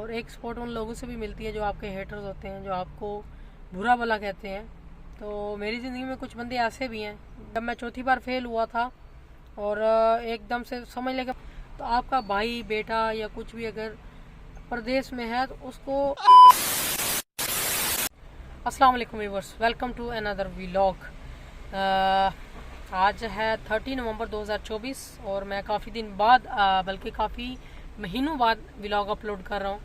और एक सपोर्ट उन लोगों से भी मिलती है जो आपके हेटर्स होते हैं, जो आपको बुरा भला कहते हैं। तो मेरी ज़िंदगी में कुछ बंदे ऐसे भी हैं। जब मैं चौथी बार फेल हुआ था और एकदम से समझ लेगा, तो आपका भाई बेटा या कुछ भी अगर प्रदेश में है तो उसको अस्सलाम वालेकुम viewers, welcome to another vlog. आज है 30 नवंबर 2024 और मैं काफ़ी दिन बाद बल्कि काफ़ी महीनों बाद व्लॉग अपलोड कर रहा हूँ।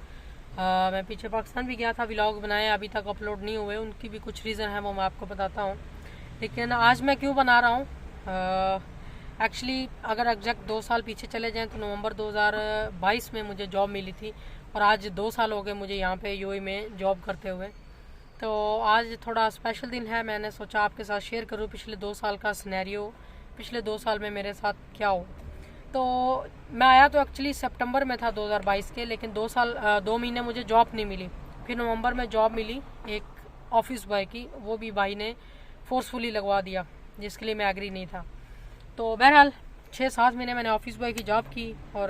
मैं पीछे पाकिस्तान भी गया था, व्लॉग बनाए, अभी तक अपलोड नहीं हुए। उनकी भी कुछ रीज़न है, वो मैं आपको बताता हूँ। लेकिन आज मैं क्यों बना रहा हूँ, एक्चुअली अगर एग्जैक्ट 2 साल पीछे चले जाएँ तो नवंबर 2022 में मुझे जॉब मिली थी और आज 2 साल हो गए मुझे यहाँ पे यूएई में जॉब करते हुए। तो आज थोड़ा स्पेशल दिन है, मैंने सोचा आपके साथ शेयर करूँ पिछले 2 साल का सिनेरियो, पिछले 2 साल में मेरे साथ क्या हो। तो मैं आया तो एक्चुअली सितंबर में था 2022 के, लेकिन 2 महीने मुझे जॉब नहीं मिली। फिर नवंबर में जॉब मिली एक ऑफिस बॉय की, वो भी भाई ने फोर्सफुली लगवा दिया जिसके लिए मैं एग्री नहीं था। तो बहरहाल 6-7 महीने मैंने ऑफिस बॉय की जॉब की और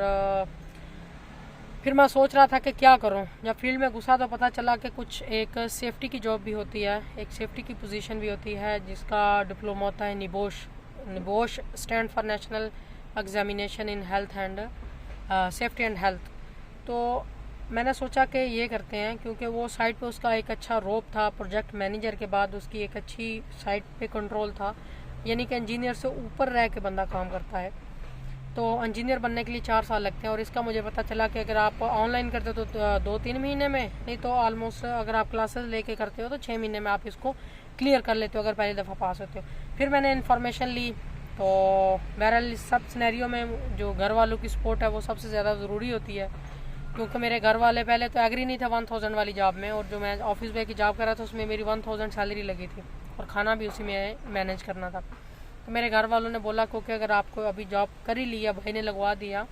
फिर मैं सोच रहा था कि क्या करूं। जब फील्ड में घुसा तो पता चला कि कुछ एक सेफ्टी की जॉब भी होती है, एक सेफ्टी की पोजीशन भी होती है जिसका डिप्लोमा होता है NEBOSH stand for national examination in health and safety and health. तो मैंने सोचा कि ये करते हैं, क्योंकि वो साइट पे उसका एक अच्छा रोब था, प्रोजेक्ट मैनेजर के बाद उसकी एक अच्छी साइट पे कंट्रोल था, यानी कि इंजीनियर से ऊपर रह के बंदा काम करता है। तो इंजीनियर बनने के लिए 4 साल लगते हैं और इसका मुझे पता चला कि अगर आप ऑनलाइन करते हो तो 2-3 महीने में, नहीं तो ऑलमोस्ट अगर आप क्लासेस लेके करते हो तो 6 महीने में आप इसको क्लियर कर लेते हो अगर पहली दफ़ा पास होते हो। फिर मैंने इन्फॉर्मेशन ली। तो बहरहाल इस सब सिनेरियो में जो घर वालों की सपोर्ट है वो सबसे ज़्यादा ज़रूरी होती है, क्योंकि मेरे घर वाले पहले तो एग्री नहीं था 1000 वाली जॉब में, और जो मैं ऑफिस बॉय की जॉब कर रहा था उसमें मेरी 1000 सैलरी लगी थी और खाना भी उसी में मैनेज करना था। तो मेरे घर वालों ने बोला क्योंकि अगर आपको अभी जॉब कर ही लिया, भाई ने लगवा दिया,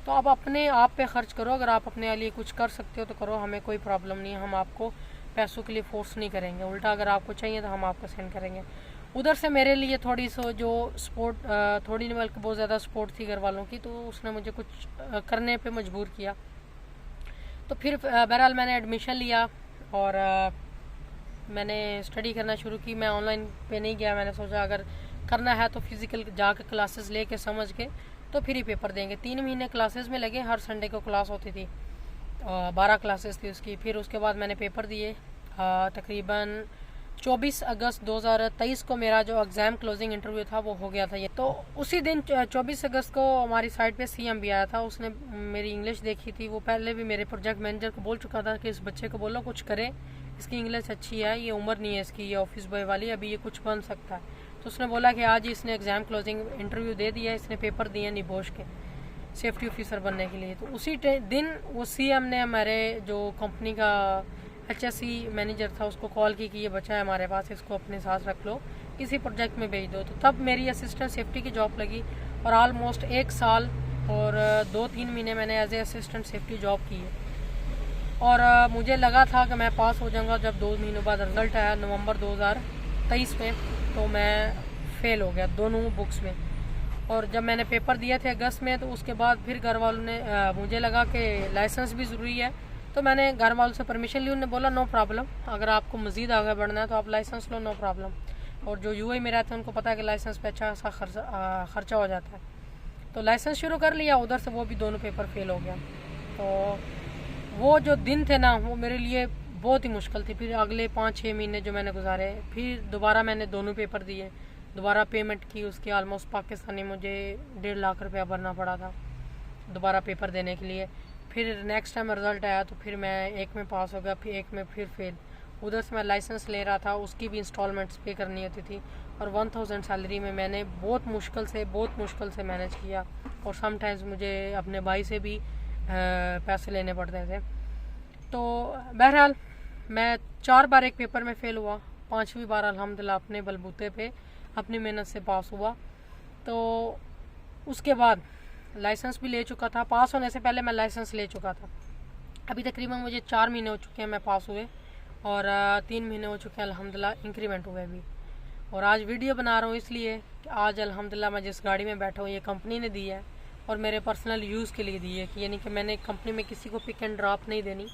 तो आप अपने आप पे खर्च करो। अगर आप अपने लिए कुछ कर सकते हो तो करो, हमें कोई प्रॉब्लम नहीं है, हम आपको पैसों के लिए फोर्स नहीं करेंगे, उल्टा अगर आपको चाहिए तो हम आपको सेंड करेंगे। उधर से मेरे लिए थोड़ी सी जो सपोर्ट, थोड़ी नहीं बल्कि बहुत ज़्यादा सपोर्ट थी घर वालों की, तो उसने मुझे कुछ करने पर मजबूर किया। तो फिर बहरहाल मैंने एडमिशन लिया और मैंने स्टडी करना शुरू की। मैं ऑनलाइन पे नहीं गया, मैंने सोचा अगर करना है तो फिज़िकल जाकर क्लासेस लेके समझ के तो फिर ही पेपर देंगे। 3 महीने क्लासेस में लगे, हर संडे को क्लास होती थी, 12 क्लासेस थी उसकी। फिर उसके बाद मैंने पेपर दिए। तकरीबन 24 अगस्त 2023 को मेरा जो एग्ज़ाम क्लोजिंग इंटरव्यू था वो हो गया था। ये तो उसी दिन 24 अगस्त को हमारी साइट पे सीएम भी आया था। उसने मेरी इंग्लिश देखी थी, वो पहले भी मेरे प्रोजेक्ट मैनेजर को बोल चुका था कि इस बच्चे को बोलो कुछ करे, इसकी इंग्लिश अच्छी है, ये उम्र नहीं है इसकी ये ऑफिस बॉय वाली, अभी ये कुछ बन सकता है। तो उसने बोला कि आज ही इसने एग्ज़ाम क्लोजिंग इंटरव्यू दे दिया, इसने पेपर दिए निबोश के सेफ्टी ऑफिसर बनने के लिए। तो उसी दिन वो सीएम ने हमारे जो कंपनी का HSE मैनेजर था उसको कॉल की कि ये बच्चा है हमारे पास, इसको अपने साथ रख लो, किसी प्रोजेक्ट में भेज दो। तो तब मेरी असिस्टेंट सेफ्टी की जॉब लगी और ऑलमोस्ट 1 साल और 2-3 महीने मैंने as a assistant safety job की है। और मुझे लगा था कि मैं पास हो जाऊँगा। जब 2 महीनों बाद रिज़ल्ट आया नवंबर 2023 में, तो मैं फ़ेल हो गया दोनों बुक्स में। और जब मैंने पेपर दिए थे अगस्त में, तो उसके बाद फिर घर वालों ने मुझे लगा कि लाइसेंस भी ज़रूरी है, तो मैंने घर वालों से परमिशन ली। उन्होंने बोला नो प्रॉब्लम, अगर आपको मज़ीद आगे बढ़ना है तो आप लाइसेंस लो, नो प्रॉब्लम। और जो यूएई में रहते हैं उनको पता है कि लाइसेंस पे अच्छा सा खर्चा हो जाता है। तो लाइसेंस शुरू कर लिया उधर से, वो भी दोनों पेपर फेल हो गया। तो वो जो दिन थे ना वो मेरे लिए बहुत ही मुश्किल थी। फिर अगले 5-6 महीने जो मैंने गुजारे, फिर दोबारा मैंने दोनों पेपर दिए, दोबारा पेमेंट की उसकी, ऑलमोस्ट पाकिस्तानी मुझे 1.5 लाख रुपया भरना पड़ा था दोबारा पेपर देने के लिए। फिर नेक्स्ट टाइम रिज़ल्ट आया तो फिर मैं एक में पास हो गया, फिर एक में फिर फेल। उधर से मैं लाइसेंस ले रहा था, उसकी भी इंस्टॉलमेंट्स पे करनी होती थी, और 1000 सैलरी में मैंने बहुत मुश्किल से मैनेज किया। और समटाइम्स मुझे अपने भाई से भी पैसे लेने पड़ते थे। तो बहरहाल मैं 4 बार एक पेपर में फ़ेल हुआ, 5वीं बार अल्हम्दुलिल्लाह अपने बलबूते पे अपनी मेहनत से पास हुआ। तो उसके बाद लाइसेंस भी ले चुका था, पास होने से पहले मैं लाइसेंस ले चुका था। अभी तकरीबन मुझे 4 महीने हो चुके हैं मैं पास हुए, और 3 महीने हो चुके हैं अल्हम्दुलिल्लाह इंक्रीमेंट हुए भी। और आज वीडियो बना रहा हूँ इसलिए कि आज अल्हम्दुलिल्लाह मैं जिस गाड़ी में बैठा हूँ ये कंपनी ने दी है, और मेरे पर्सनल यूज़ के लिए दी है, कि यानी कि मैंने कंपनी में किसी को पिक एंड ड्रॉप नहीं देनी।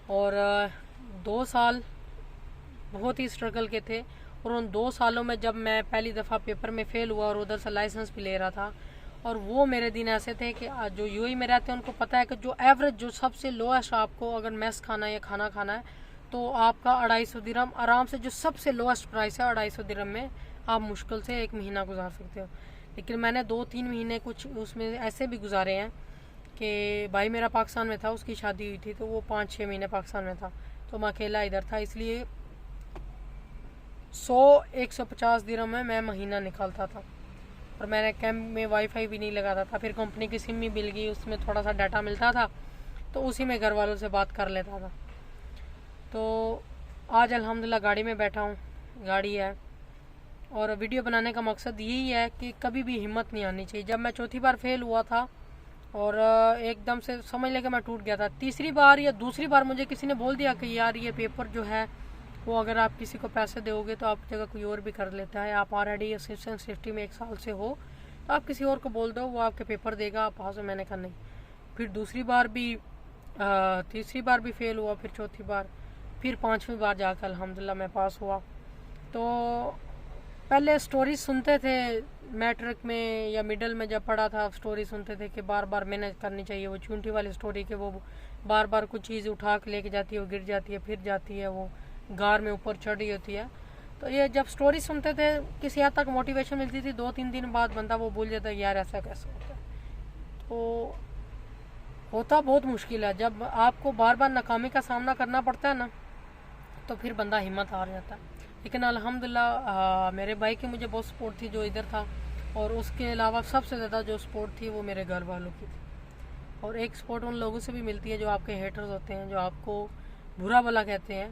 और 2 साल बहुत ही स्ट्रगल के थे, और उन 2 सालों में जब मैं पहली दफ़ा पेपर में फ़ेल हुआ और उधर से लाइसेंस भी ले रहा था, और वो मेरे दिन ऐसे थे कि जो यूएई में रहते हैं उनको पता है कि जो एवरेज, जो सबसे लोएस्ट आपको अगर मेस खाना है या खाना खाना है तो आपका 250 दिरहम आराम से, जो सबसे लोएस्ट प्राइस है 250 दिरहम में आप मुश्किल से 1 महीना गुजार सकते हो। लेकिन मैंने 2-3 महीने कुछ उसमें ऐसे भी गुजारे हैं कि भाई मेरा पाकिस्तान में था, उसकी शादी हुई थी, तो वो 5-6 महीने पाकिस्तान में था, तो मैं अकेला इधर था, इसलिए 100-150 दिरहम में मैं महीना निकालता था। और मैंने कैंप में वाईफाई भी नहीं लगाता था, फिर कंपनी की सिम भी मिल गई, उसमें थोड़ा सा डाटा मिलता था, तो उसी में घर वालों से बात कर लेता था। तो आज अल्हम्दुलिल्लाह गाड़ी में बैठा हूँ, गाड़ी है, और वीडियो बनाने का मकसद यही है कि कभी भी हिम्मत नहीं आनी चाहिए। जब मैं चौथी बार फेल हुआ था और एकदम से समझ लेके मैं टूट गया था, तीसरी बार या दूसरी बार मुझे किसी ने बोल दिया कि यार ये पेपर जो है वो अगर आप किसी को पैसे दोगे तो आप जगह कोई और भी कर लेता है, आप ऑलरेडी असिस्टेंट सेफ्टी में 1 साल से हो, तो आप किसी और को बोल दो, वो आपके पेपर देगा, आप पास हो। मैंने कहा नहीं। फिर दूसरी बार भी, तीसरी बार भी फेल हुआ, फिर चौथी बार, फिर 5वीं बार जाकर अल्हम्दुलिल्लाह मैं पास हुआ। तो पहले स्टोरी सुनते थे मैट्रिक में या मिडल में जब पढ़ा था, स्टोरी सुनते थे कि बार बार मेहनत करनी चाहिए, वो चूंटी वाली स्टोरी के वो बार बार कुछ चीज़ उठा के लेके जाती है, वो गिर जाती है, फिर जाती है, वो गार में ऊपर चढ़ रही होती है। तो ये जब स्टोरी सुनते थे किसी हद तक मोटिवेशन मिलती थी, 2-3 दिन बाद बंदा वो भूल जाता है यार ऐसा कैसे होता है। तो होता बहुत मुश्किल है, जब आपको बार बार नाकामी का सामना करना पड़ता है ना, तो फिर बंदा हिम्मत हार जाता है। लेकिन अल्हम्दुलिल्लाह मेरे भाई की मुझे बहुत सपोर्ट थी जो इधर था, और उसके अलावा सबसे ज़्यादा जो सपोर्ट थी वो मेरे घर वालों की थी। और एक सपोर्ट उन लोगों से भी मिलती है जो आपके हेटर्स होते हैं, जो आपको बुरा भला कहते हैं।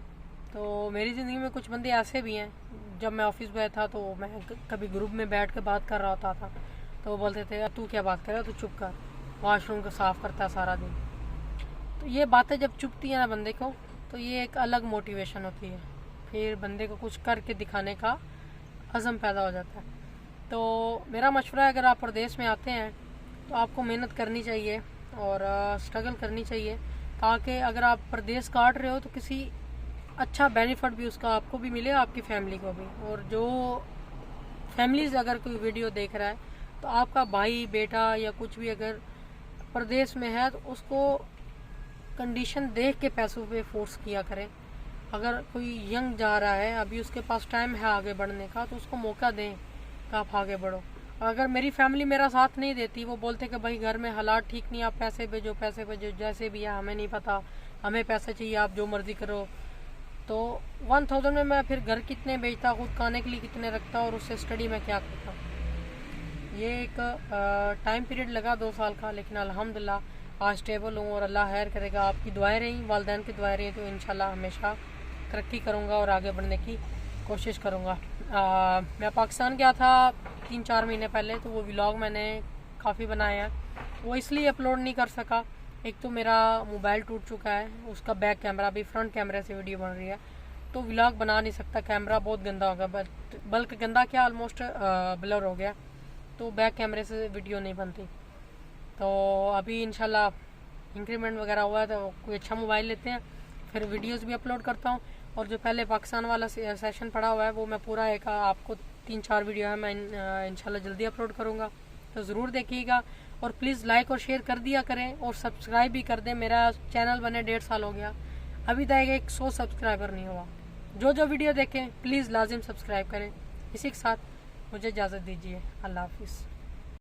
तो मेरी ज़िंदगी में कुछ बंदे ऐसे भी हैं, जब मैं ऑफिस में था तो मैं कभी ग्रुप में बैठ के बात कर रहा होता था, तो वो बोलते थे तू क्या बात कर रहा है, तू चुप कर, वॉशरूम को साफ़ करता है सारा दिन। तो ये बातें जब चुपती हैं ना बंदे को, तो ये एक अलग मोटिवेशन होती है, फिर बंदे को कुछ करके दिखाने का अज़म पैदा हो जाता है। तो मेरा मशवरा है, अगर आप प्रदेश में आते हैं तो आपको मेहनत करनी चाहिए और स्ट्रगल करनी चाहिए, ताकि अगर आप प्रदेश काट रहे हो तो किसी अच्छा बेनिफिट भी उसका आपको भी मिले, आपकी फैमिली को भी। और जो फैमिलीज अगर कोई वीडियो देख रहा है तो आपका भाई बेटा या कुछ भी अगर प्रदेश में है तो उसको कंडीशन देख के पैसों पे फोर्स किया करें। अगर कोई यंग जा रहा है, अभी उसके पास टाइम है आगे बढ़ने का, तो उसको मौका दें कि आप आगे बढ़ो। अगर मेरी फैमिली मेरा साथ नहीं देती, वो बोलते कि भाई घर में हालात ठीक नहीं, आप पैसे भेजो जैसे भी है, हमें नहीं पता, हमें पैसे चाहिए, आप जो मर्जी करो, तो 1000 में मैं फिर घर कितने बेचता, खुद खाने के लिए कितने रखता और उससे स्टडी में क्या करता। ये एक टाइम पीरियड लगा 2 साल का, लेकिन अल्हम्दुलिल्लाह आज स्टेबल हूँ और अल्लाह खैर करेगा। आपकी दुआएं रही, वालिदैन की दुआएं रही, तो इंशाल्लाह हमेशा तरक्की करूँगा और आगे बढ़ने की कोशिश करूँगा। मैं पाकिस्तान गया था 3-4 महीने पहले, तो वो व्लॉग मैंने काफ़ी बनाए हैं, वो इसलिए अपलोड नहीं कर सका। एक तो मेरा मोबाइल टूट चुका है, उसका बैक कैमरा भी, फ्रंट कैमरे से वीडियो बन रही है, तो व्लॉग बना नहीं सकता, कैमरा बहुत गंदा हो गया, बल्कि गंदा क्या ऑलमोस्ट ब्लर हो गया, तो बैक कैमरे से वीडियो नहीं बनती। तो अभी इंशाल्लाह इंक्रीमेंट वगैरह हुआ है, तो कोई अच्छा मोबाइल लेते हैं, फिर वीडियोस भी अपलोड करता हूँ। और जो पहले पाकिस्तान वाला सेशन पड़ा हुआ है वो मैं पूरा एक आपको 3-4 वीडियो है मैं इंशाल्लाह जल्दी अपलोड करूँगा, तो ज़रूर देखिएगा। और प्लीज़ लाइक और शेयर कर दिया करें और सब्सक्राइब भी कर दें। मेरा चैनल बने 1.5 साल हो गया, अभी तक 100 सब्सक्राइबर नहीं हुआ। जो वीडियो देखें प्लीज़ लाजिम सब्सक्राइब करें। इसी के साथ मुझे इजाज़त दीजिए, अल्लाह हाफिज़।